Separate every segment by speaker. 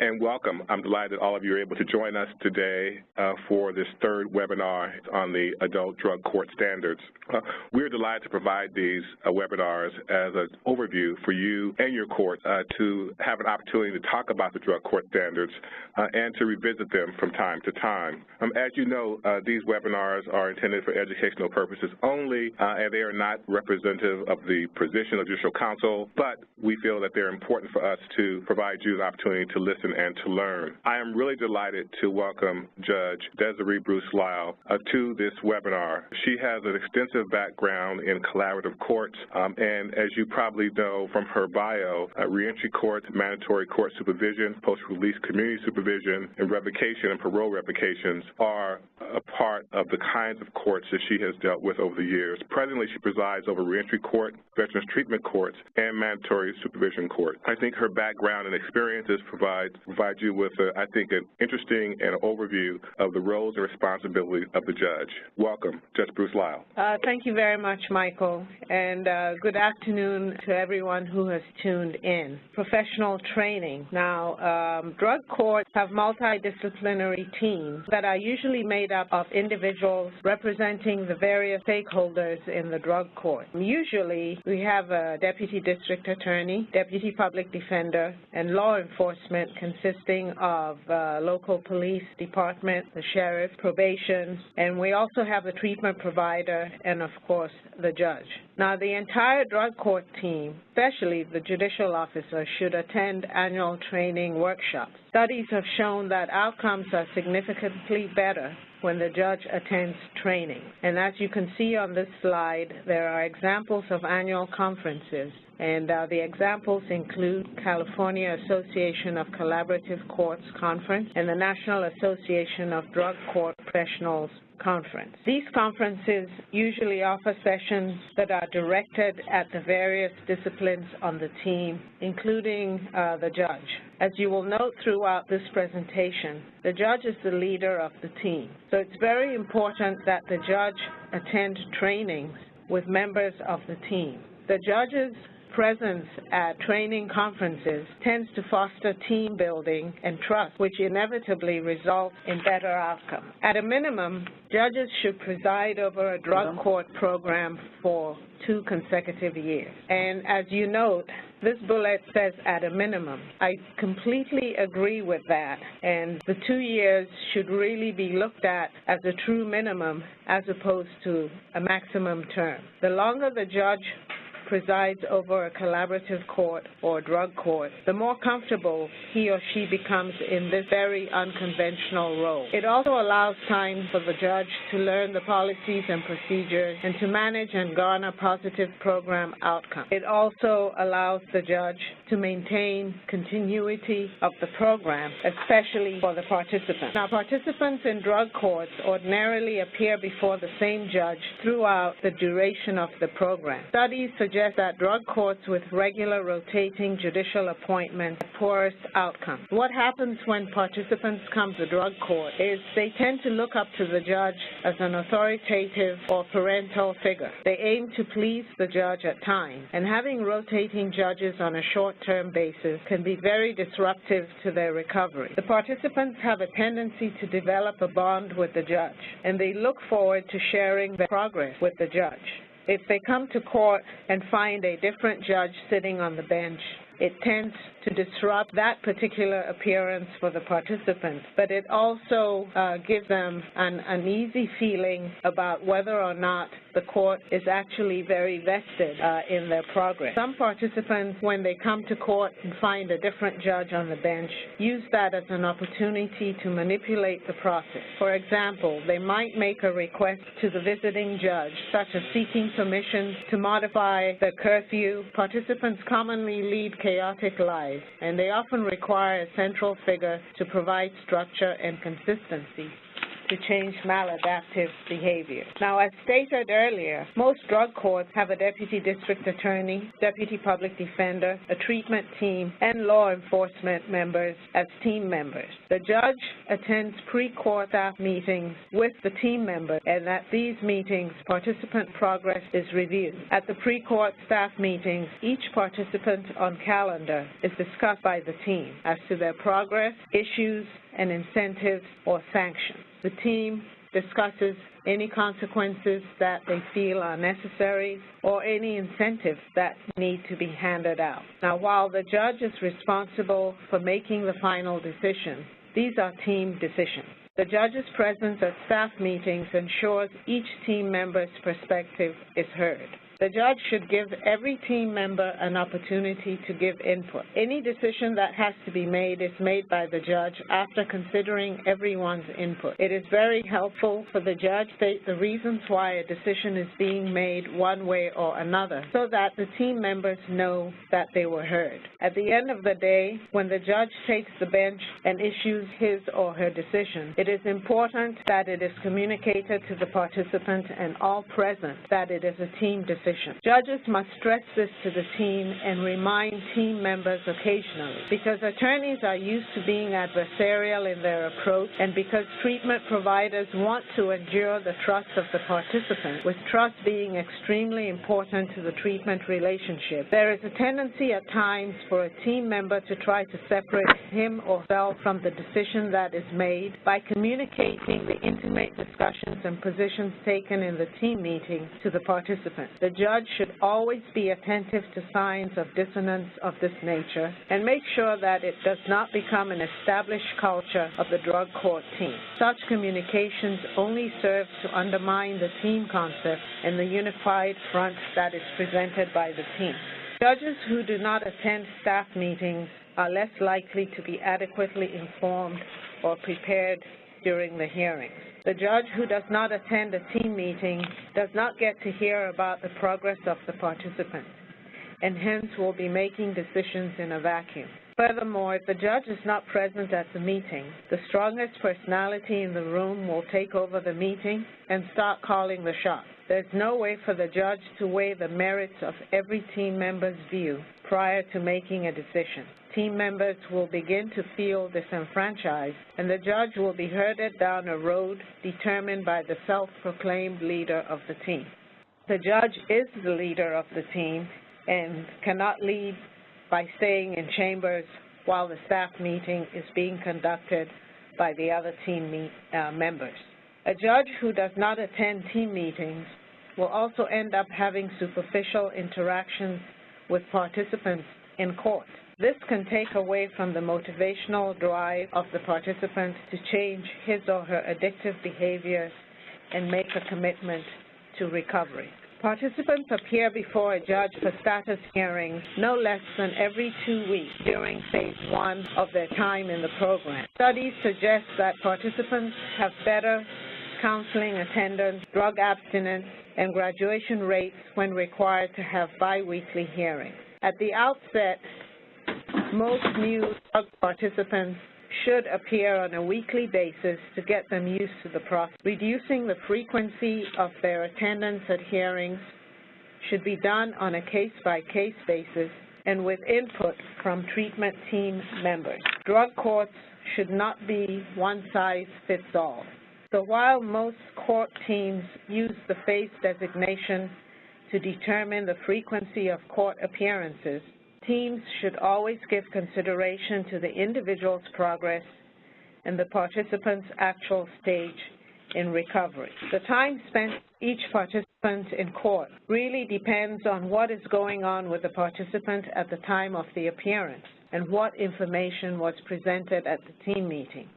Speaker 1: And welcome. I'm delighted that all of you are able to join us today for this third webinar on the adult drug court standards. We're delighted to provide these webinars as an overview for you and your court to have an opportunity to talk about the drug court standards and to revisit them from time to time. As you know, these webinars are intended for educational purposes only, and they are not representative of the position of judicial counsel, but we feel that they're important for us to provide you the opportunity to listen and to learn. I am really delighted to welcome Judge Desiree Bruce-Lyle to this webinar. She has an extensive background in collaborative courts, and as you probably know from her bio, reentry court, mandatory court supervision, post-release community supervision, and revocation and parole revocations are a part of the kinds of courts that she has dealt with over the years. Presently, she presides over reentry court, veterans treatment courts, and mandatory supervision court. I think her background and experiences provide you with, I think, an interesting and an overview of the roles and responsibilities of the judge. Welcome, Judge Bruce-Lyle.
Speaker 2: Thank you very much, Michael, and good afternoon to everyone who has tuned in. Professional training. Now, drug courts have multidisciplinary teams that are usually made up of individuals representing the various stakeholders in the drug court. Usually, we have a deputy district attorney, deputy public defender, and law enforcement consisting of local police department, the sheriff, probation, and we also have a treatment provider and, of course, the judge. Now, the entire drug court team, especially the judicial officer, should attend annual training workshops. Studies have shown that outcomes are significantly better when the judge attends training. And as you can see on this slide, there are examples of annual conferences. And the examples include California Association of Collaborative Courts Conference and the National Association of Drug Court Professionals Conference. These conferences usually offer sessions that are directed at the various disciplines on the team, including the judge. As you will note throughout this presentation, the judge is the leader of the team. So it's very important that the judge attend trainings with members of the team. The judge's presence at training conferences tends to foster team building and trust, which inevitably results in better outcomes. At a minimum, judges should preside over a drug court program for 2 consecutive years. And as you note, this bullet says at a minimum. I completely agree with that, and the 2 years should really be looked at as a true minimum as opposed to a maximum term. The longer the judge presides over a collaborative court or drug court, the more comfortable he or she becomes in this very unconventional role. It also allows time for the judge to learn the policies and procedures and to manage and garner positive program outcomes. It also allows the judge to maintain continuity of the program, especially for the participants. Now, participants in drug courts ordinarily appear before the same judge throughout the duration of the program. Studies suggest that drug courts with regular rotating judicial appointments have poorest outcomes. What happens when participants come to drug court is they tend to look up to the judge as an authoritative or parental figure. They aim to please the judge at times, and having rotating judges on a short-term basis can be very disruptive to their recovery. The participants have a tendency to develop a bond with the judge, and they look forward to sharing their progress with the judge. If they come to court and find a different judge sitting on the bench, it tends to disrupt that particular appearance for the participants, but it also gives them an uneasy feeling about whether or not the court is actually very vested in their progress. Some participants, when they come to court and find a different judge on the bench, use that as an opportunity to manipulate the process. For example, they might make a request to the visiting judge, such as seeking permission to modify the curfew. Participants commonly lead chaotic lives, and they often require a central figure to provide structure and consistency to change maladaptive behavior. Now, as stated earlier, most drug courts have a deputy district attorney, deputy public defender, a treatment team, and law enforcement members as team members. The judge attends pre-court staff meetings with the team members, and at these meetings, participant progress is reviewed. At the pre-court staff meetings, each participant on calendar is discussed by the team as to their progress, issues, and incentives or sanctions. The team discusses any consequences that they feel are necessary or any incentives that need to be handed out. Now, while the judge is responsible for making the final decision, these are team decisions. The judge's presence at staff meetings ensures each team member's perspective is heard. The judge should give every team member an opportunity to give input. Any decision that has to be made is made by the judge after considering everyone's input. It is very helpful for the judge to state the reasons why a decision is being made one way or another so that the team members know that they were heard. At the end of the day, when the judge takes the bench and issues his or her decision, it is important that it is communicated to the participant and all present that it is a team decision. Judges must stress this to the team and remind team members occasionally because attorneys are used to being adversarial in their approach and because treatment providers want to endure the trust of the participant, with trust being extremely important to the treatment relationship. There is a tendency at times for a team member to try to separate him or herself from the decision that is made by communicating the intimate discussions and positions taken in the team meeting to the participant. The judge should always be attentive to signs of dissonance of this nature and make sure that it does not become an established culture of the drug court team. Such communications only serve to undermine the team concept and the unified front that is presented by the team. Judges who do not attend staff meetings are less likely to be adequately informed or prepared during the hearings. The judge who does not attend a team meeting does not get to hear about the progress of the participants, and hence will be making decisions in a vacuum. Furthermore, if the judge is not present at the meeting, the strongest personality in the room will take over the meeting and start calling the shots. There's no way for the judge to weigh the merits of every team member's view prior to making a decision. Team members will begin to feel disenfranchised, and the judge will be herded down a road determined by the self-proclaimed leader of the team. The judge is the leader of the team and cannot lead by staying in chambers while the staff meeting is being conducted by the other team members. A judge who does not attend team meetings will also end up having superficial interactions with participants in court. This can take away from the motivational drive of the participant to change his or her addictive behaviors and make a commitment to recovery. Participants appear before a judge for status hearings no less than every 2 weeks during phase 1 of their time in the program. Studies suggest that participants have better counseling attendance, drug abstinence, and graduation rates when required to have biweekly hearings. At the outset, most new drug participants should appear on a weekly basis to get them used to the process. Reducing the frequency of their attendance at hearings should be done on a case-by-case basis and with input from treatment team members. Drug courts should not be one-size-fits-all. So while most court teams use the phase designation to determine the frequency of court appearances, teams should always give consideration to the individual's progress and the participant's actual stage in recovery. The time spent each participant in court really depends on what is going on with the participant at the time of the appearance and what information was presented at the team meeting.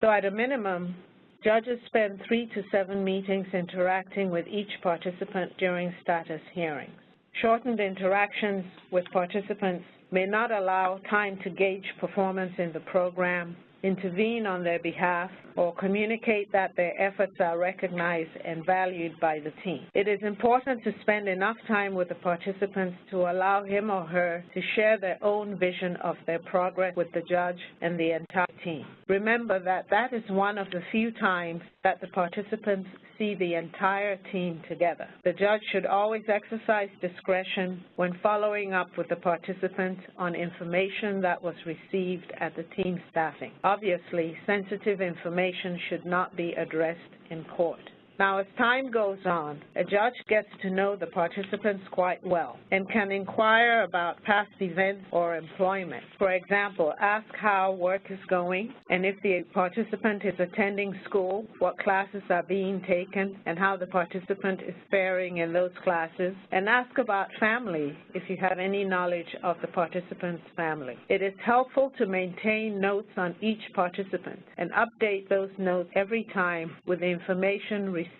Speaker 2: So at a minimum, judges spend 3 to 7 meetings interacting with each participant during status hearings. Shortened interactions with participants may not allow time to gauge performance in the program intervene on their behalf, or communicate that their efforts are recognized and valued by the team. It is important to spend enough time with the participants to allow him or her to share their own vision of their progress with the judge and the entire team. Remember that that is one of the few times that the participants see the entire team together. The judge should always exercise discretion when following up with the participants on information that was received at the team staffing. Obviously, sensitive information should not be addressed in court. Now, as time goes on, a judge gets to know the participants quite well and can inquire about past events or employment. For example, ask how work is going, and if the participant is attending school, what classes are being taken, and how the participant is faring in those classes, and ask about family if you have any knowledge of the participant's family. It is helpful to maintain notes on each participant and update those notes every time with the information received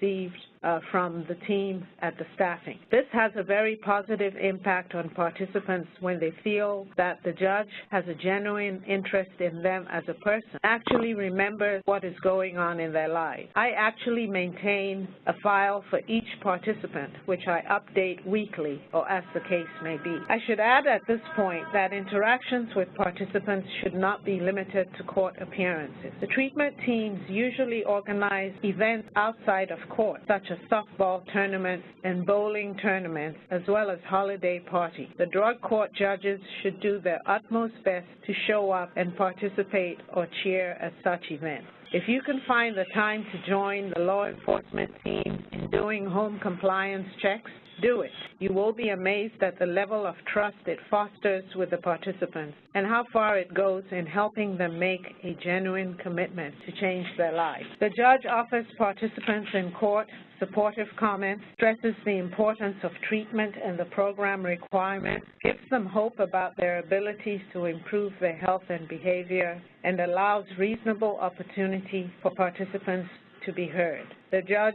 Speaker 2: from the team at the staffing. This has a very positive impact on participants when they feel that the judge has a genuine interest in them as a person, actually remembers what is going on in their lives. I actually maintain a file for each participant, which I update weekly or as the case may be. I should add at this point that interactions with participants should not be limited to court appearances. The treatment teams usually organize events outside of court, such as softball tournaments and bowling tournaments, as well as holiday parties. The drug court judges should do their utmost best to show up and participate or cheer at such events. If you can find the time to join the law enforcement team in doing home compliance checks, do it. You will be amazed at the level of trust it fosters with the participants and how far it goes in helping them make a genuine commitment to change their lives. The judge offers participants in court supportive comments, stresses the importance of treatment and the program requirements, gives them hope about their abilities to improve their health and behavior, and allows reasonable opportunity for participants to be heard. The judge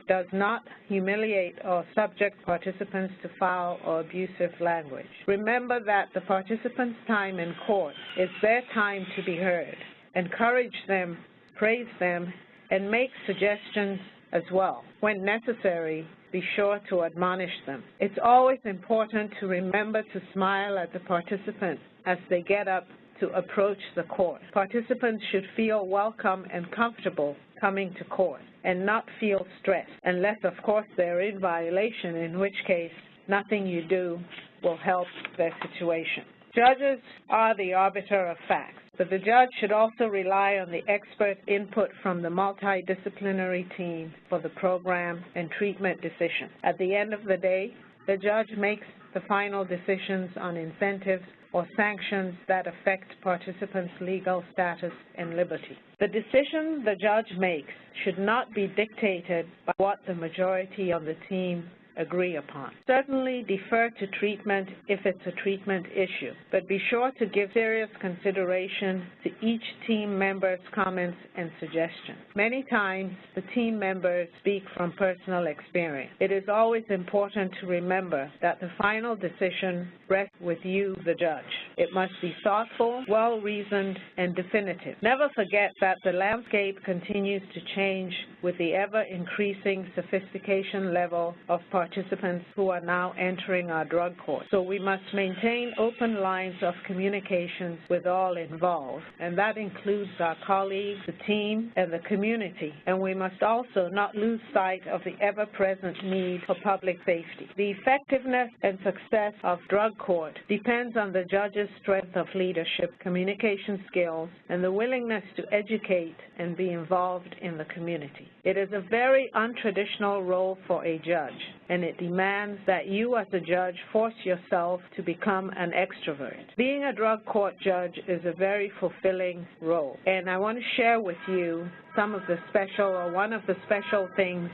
Speaker 2: does not humiliate or subject participants to foul or abusive language. Remember that the participants' time in court is their time to be heard. Encourage them, praise them, and make suggestions as well. When necessary, be sure to admonish them. It's always important to remember to smile at the participants as they get up to approach the court. Participants should feel welcome and comfortable coming to court and not feel stressed, unless, of course, they're in violation, in which case nothing you do will help their situation. Judges are the arbiter of facts, but the judge should also rely on the expert input from the multidisciplinary team for the program and treatment decision. At the end of the day, the judge makes the final decisions on incentives or sanctions that affect participants' legal status and liberty. The decision the judge makes should not be dictated by what the majority of the team agree upon. Certainly defer to treatment if it's a treatment issue, but be sure to give serious consideration to each team member's comments and suggestions. Many times, the team members speak from personal experience. It is always important to remember that the final decision rests with you, the judge. It must be thoughtful, well-reasoned, and definitive. Never forget that the landscape continues to change with the ever-increasing sophistication level of participants who are now entering our drug court. So we must maintain open lines of communications with all involved, and that includes our colleagues, the team, and the community. And we must also not lose sight of the ever-present need for public safety. The effectiveness and success of drug court depends on the judge's strength of leadership, communication skills, and the willingness to educate and be involved in the community. It is a very untraditional role for a judge, and it demands that you as a judge force yourself to become an extrovert. Being a drug court judge is a very fulfilling role, and I want to share with you some of the special, or one of the special things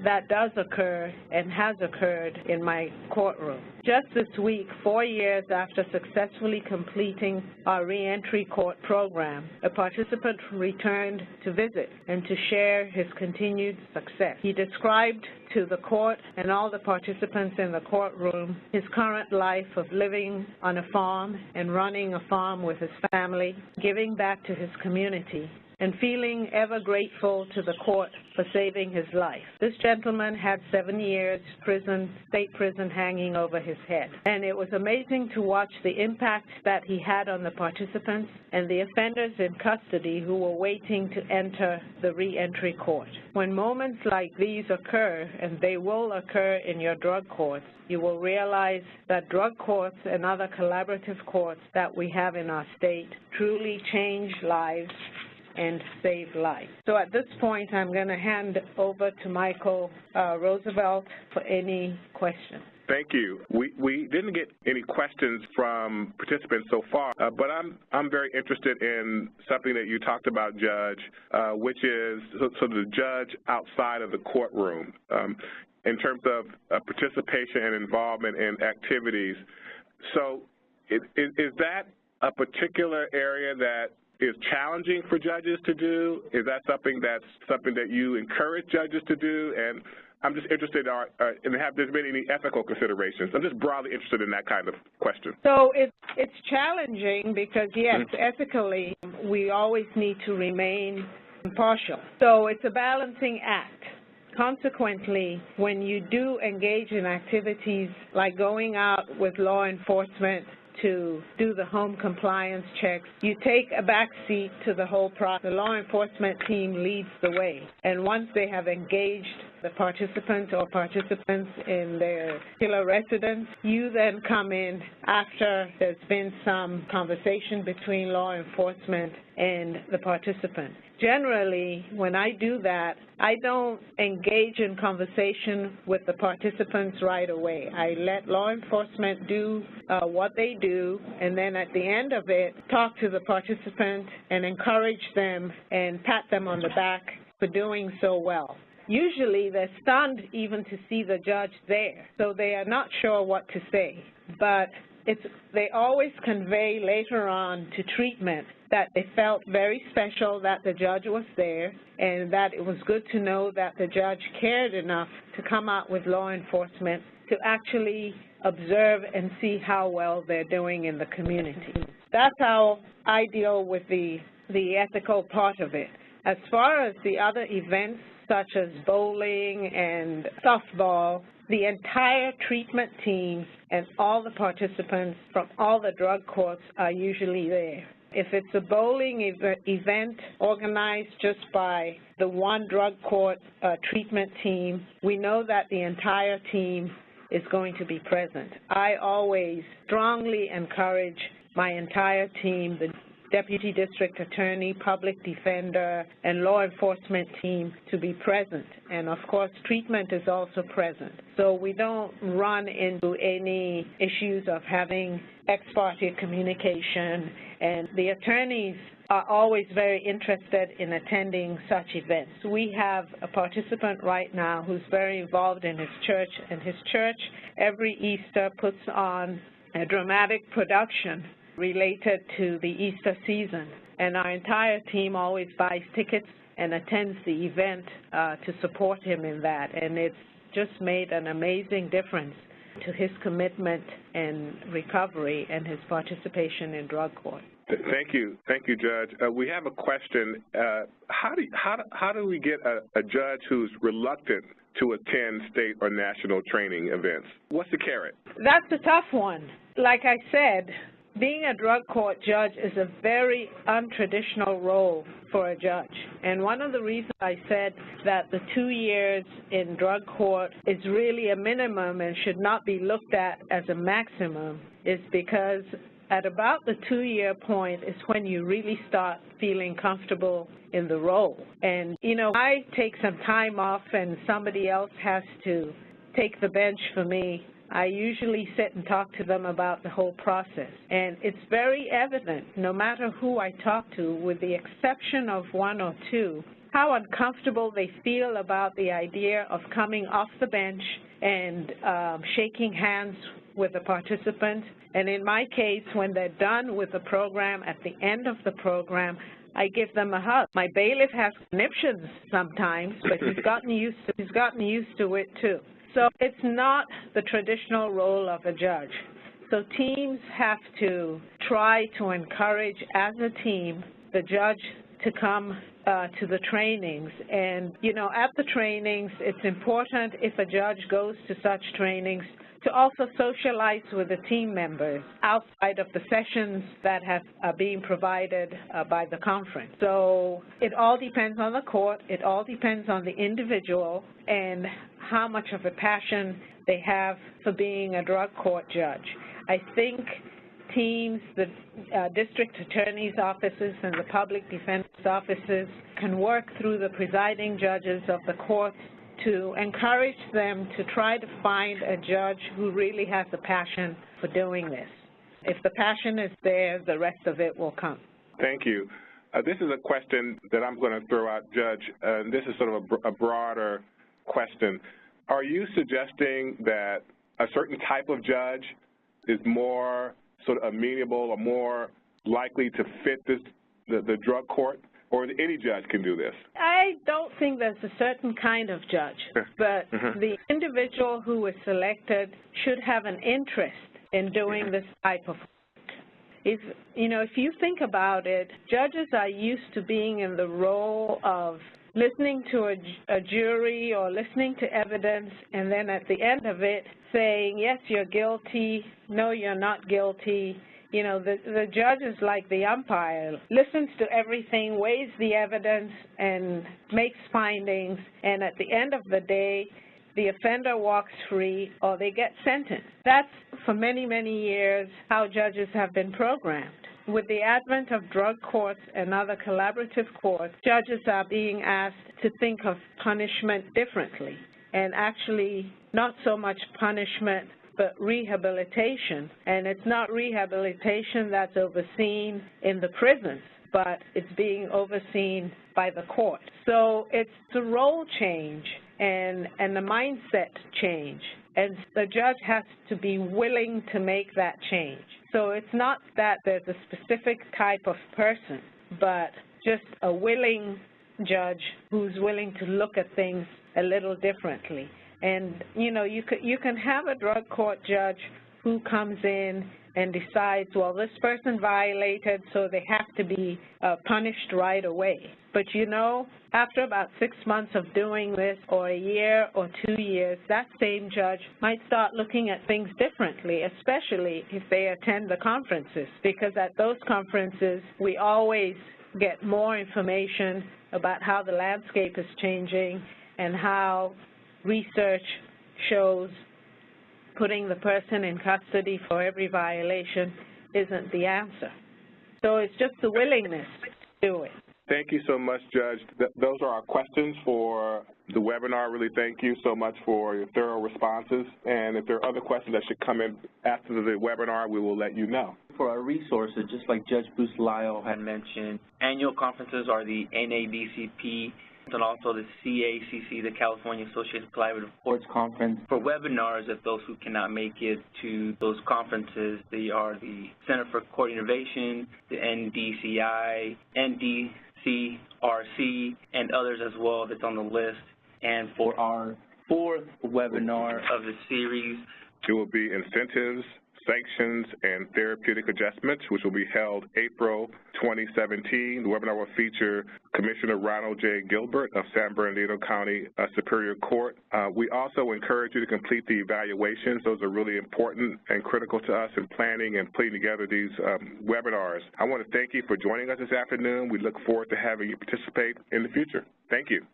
Speaker 2: that does occur and has occurred in my courtroom. Just this week, 4 years after successfully completing our reentry court program, a participant returned to visit and to share his continued success. He described to the court and all all the participants in the courtroom his current life of living on a farm and running a farm with his family, giving back to his community, and feeling ever grateful to the court for saving his life. This gentleman had 7 years prison, state prison, hanging over his head. And it was amazing to watch the impact that he had on the participants and the offenders in custody who were waiting to enter the re-entry court. When moments like these occur, and they will occur in your drug courts, you will realize that drug courts and other collaborative courts that we have in our state truly change lives and save lives. So at this point, I'm going to hand over to Michael Roosevelt for any questions.
Speaker 1: Thank you. We didn't get any questions from participants so far, but I'm very interested in something that you talked about, Judge, which is so the judge outside of the courtroom in terms of participation and involvement in activities. So is that a particular area that is challenging for judges to do? Is that something that you encourage judges to do? And I'm just interested in have there been any ethical considerations? I'm just broadly interested in that kind of question.
Speaker 2: So it's challenging because, yes, ethically, we always need to remain impartial. So it's a balancing act. Consequently, when you do engage in activities like going out with law enforcement to do the home compliance checks, you take a back seat to the whole process. The law enforcement team leads the way. And once they have engaged the participant or participants in their particular residence, you then come in after there's been some conversation between law enforcement and the participant. Generally, when I do that, I don't engage in conversation with the participants right away. I let law enforcement do what they do, and then at the end of it, talk to the participant and encourage them and pat them on the back for doing so well. Usually, they're stunned even to see the judge there, so they are not sure what to say. But they always convey later on to treatment that they felt very special that the judge was there and that it was good to know that the judge cared enough to come out with law enforcement to actually observe and see how well they're doing in the community. That's how I deal with the ethical part of it. As far as the other events, such as bowling and softball, the entire treatment team and all the participants from all the drug courts are usually there. If it's a bowling event organized just by the one drug court treatment team, we know that the entire team is going to be present. I always strongly encourage my entire team, the Deputy District Attorney, Public Defender, and law enforcement team to be present. And of course, treatment is also present. So we don't run into any issues of having ex parte communication, and the attorneys are always very interested in attending such events. We have a participant right now who's very involved in his church, and his church every Easter puts on a dramatic production related to the Easter season, and our entire team always buys tickets and attends the event to support him in that, and it's just made an amazing difference to his commitment and recovery and his participation in drug court.
Speaker 1: Thank you, Judge. We have a question. How do we get a judge who's reluctant to attend state or national training events? What's the carrot?
Speaker 2: That's a tough one. Like I said, being a drug court judge is a very untraditional role for a judge. And one of the reasons I said that the 2 years in drug court is really a minimum and should not be looked at as a maximum is because at about the 2-year point is when you really start feeling comfortable in the role. And, you know, I take some time off and somebody else has to take the bench for me. I usually sit and talk to them about the whole process. And it's very evident, no matter who I talk to, with the exception of one or two, how uncomfortable they feel about the idea of coming off the bench and shaking hands with a participant. And in my case, when they're done with the program, at the end of the program, I give them a hug. My bailiff has conniptions sometimes, but he's gotten used to it too. So it's not the traditional role of a judge. So teams have to try to encourage, as a team, the judge to come to the trainings. And, you know, at the trainings, it's important if a judge goes to such trainings to also socialize with the team members outside of the sessions that are being provided by the conference. So it all depends on the court. It all depends on the individual and how much of a passion they have for being a drug court judge. I think teams, the district attorney's offices and the public defender's offices can work through the presiding judges of the courts to encourage them to try to find a judge who really has a passion for doing this. If the passion is there, the rest of it will come.
Speaker 1: Thank you. This is a question that I'm going to throw out, Judge, and this is sort of a broader question. Are you suggesting that a certain type of judge is more sort of amenable or more likely to fit the drug court, or any judge can do this?
Speaker 2: I don't think there's a certain kind of judge, but the individual who is selected should have an interest in doing this type of work. If you think about it, judges are used to being in the role of listening to a jury or listening to evidence, and then at the end of it saying, yes, you're guilty, no, you're not guilty. You know, the judge is like the umpire, listens to everything, weighs the evidence, and makes findings, and at the end of the day, the offender walks free or they get sentenced. That's, for many, many years, how judges have been programmed. With the advent of drug courts and other collaborative courts, judges are being asked to think of punishment differently, and actually not so much punishment but rehabilitation. And it's not rehabilitation that's overseen in the prisons, but it's being overseen by the court. So it's the role change and the mindset change, and the judge has to be willing to make that change. So it's not that there's a specific type of person, but just a willing judge who's willing to look at things a little differently. And, you know, you can have a drug court judge who comes in and decides, well, this person violated, so they have to be punished right away. But, you know, after about 6 months of doing this, or a year or 2 years, that same judge might start looking at things differently, especially if they attend the conferences, because at those conferences we always get more information about how the landscape is changing and how research shows putting the person in custody for every violation isn't the answer. So it's just the willingness to do it.
Speaker 1: Thank you so much, Judge. Those are our questions for the webinar. Really thank you so much for your thorough responses. And if there are other questions that should come in after the webinar, we will let you know.
Speaker 3: For our resources, just like Judge Bruce-Lyle had mentioned, annual conferences are the NADCP and also the CACC, the California Association of Collaborative Courts Conference. For webinars, if those who cannot make it to those conferences, they are the Center for Court Innovation, the NDCI, NDCRC, and others as well that's on the list. And for our fourth webinar of the series,
Speaker 1: it will be Incentives, Sanctions, and Therapeutic Adjustments, which will be held April 2017. The webinar will feature Commissioner Ronald J. Gilbert of San Bernardino County Superior Court. We also encourage you to complete the evaluations. Those are really important and critical to us in planning and putting together these webinars. I want to thank you for joining us this afternoon. We look forward to having you participate in the future. Thank you.